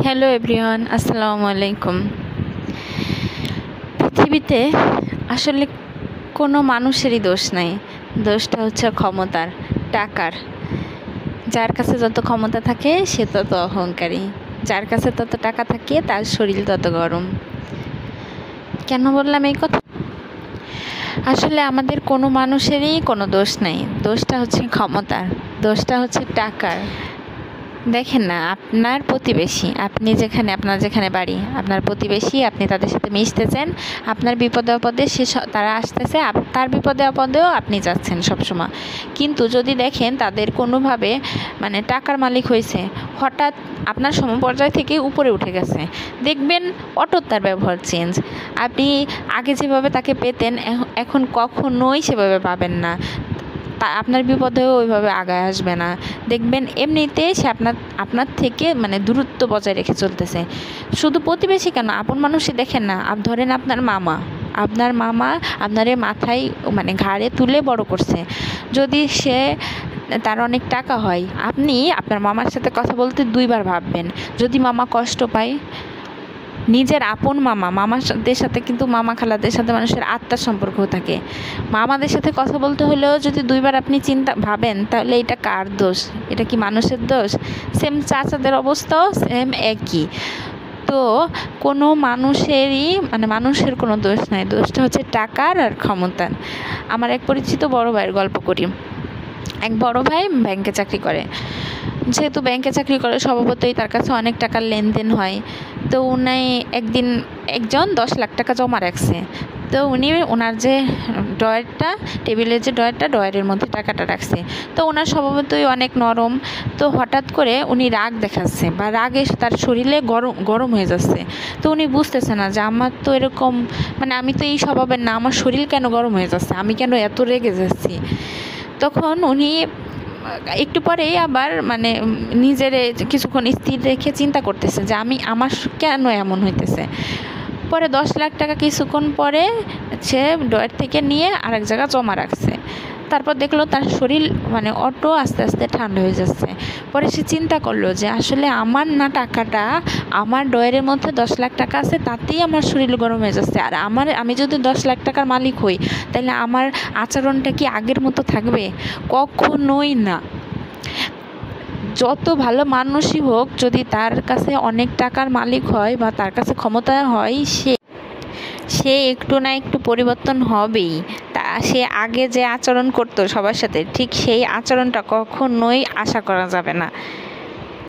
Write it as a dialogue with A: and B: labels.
A: Hello everyone, আসসালামু আলাইকুম। পৃথিবীতে আসলে কোনো মানুষেরই দোষ নাই। দোষটা হচ্ছে ক্ষমতার, টাকার। যার কাছে যত ক্ষমতা থাকে সে তত অহংকারী, যার কাছে তত টাকা থাকে তার শরীর তত গরম। কেন বললাম এই কথা? আসলে আমাদের কোনো মানুষেরই কোনো দোষ নাই। দোষটা হচ্ছে ক্ষমতার, দোষটা হচ্ছে টাকার। দেখেন না, আপনার প্রতিবেশী, আপনার যেখানে বাড়ি, আপনার প্রতিবেশী, আপনি তাদের সাথে মিশতেছেন, আপনার বিপদে আপদে তারা আসতেছে, তার বিপদে আপদেও আপনি যাচ্ছেন সবসময়। কিন্তু যদি দেখেন তাদের কোনোভাবে টাকার মালিক হয়েছে, হঠাৎ আপনার সমপর্যায় থেকে উপরে উঠে গেছে, দেখবেন অটো তার ব্যবহার চেঞ্জ। আপনি আগে যেভাবে তাকে পেতেন এখন কখনোই সেভাবে পাবেন না। আপনার বিপদেও ওইভাবে আগায় আসবে না। দেখবেন এমনিতে সে আপনার থেকে দূরত্ব বজায় রেখে চলতেছে। শুধু প্রতিবেশী কেন, আপন মানুষই দেখেন না। ধরেন আপনার মামা আপনার মাথায় ঘাড়ে তুলে বড় করছে। যদি তার অনেক টাকা হয়, আপনি আপনার মামার সাথে কথা বলতে দুইবার ভাববেন। যদি মামা কষ্ট পায়, নিজের আপন মামাদের সাথে কিন্তু মামা খালাদের সাথে মানুষের আত্মার সম্পর্ক থাকে। মামাদের সাথে কথা বলতে হলেও যদি দুইবার আপনি ভাবেন, তাহলে এটা কার দোষ? এটা কি মানুষের দোষ? সেম চাচাদের অবস্থাও সেম একই। তো কোনো মানুষের কোনো দোষ নাই। দোষটা হচ্ছে টাকার আর ক্ষমতার। আমার এক পরিচিত বড় ভাইয়ের গল্প করি। এক বড় ভাই ব্যাংকে চাকরি করে। যেহেতু ব্যাংকে চাকরি করে, স্বভাবতই তার কাছে অনেক টাকার লেনদেন হয়। তো উনি একদিন একজন 10 লাখ টাকা জমা রাখছে। তো উনি ওনার যে টেবিলের যে ড্রয়ারের মধ্যে টাকাটা রাখছে। তো ওনার স্বভাবতই অনেক নরম। তো হঠাৎ করে উনি রাগ দেখাচ্ছে, বা রাগে তার শরীরে গরম হয়ে যাচ্ছে। তো উনি বুঝতেছে না যে আমার তো এরকম আমি তো এই স্বভাবের না, আমার শরীর কেন গরম হয়ে যাচ্ছে, আমি কেন এত রেগে যাচ্ছি। তখন উনি একটু পরেই আবার নিজের কিছুক্ষণ স্থির রেখে চিন্তা করতেছে যে আমার কেন এমন হইতেছে। পরে 10 লাখ টাকা কিছুক্ষণ পরে সে ড্রয়ার থেকে নিয়ে আরেক জায়গায় জমা রাখছে। তারপর দেখলো তার শরীর অটো আস্তে আস্তে ঠান্ডা হয়ে যাচ্ছে। পরে সে চিন্তা করলো যে আসলে আমার না টাকাটা, আমার ড্রয়ারের মধ্যে 10 লাখ টাকা আছে, তাতেই আমার শরীর গরম হয়ে যাচ্ছে। আর আমি যদি 10 লাখ টাকার মালিক হই, তাহলে আমার আচরণটা কি আগের মতো থাকবে? কখনোই না। যত ভালো মানুষই হোক, যদি তার কাছে অনেক টাকার মালিক হয় বা তার কাছে ক্ষমতা হয়, সে একটু না একটু পরিবর্তন হবেই। সে আগে যে আচরণ করতো সবার সাথে, ঠিক সেই আচরণটা কখনোই আশা করা যাবে না।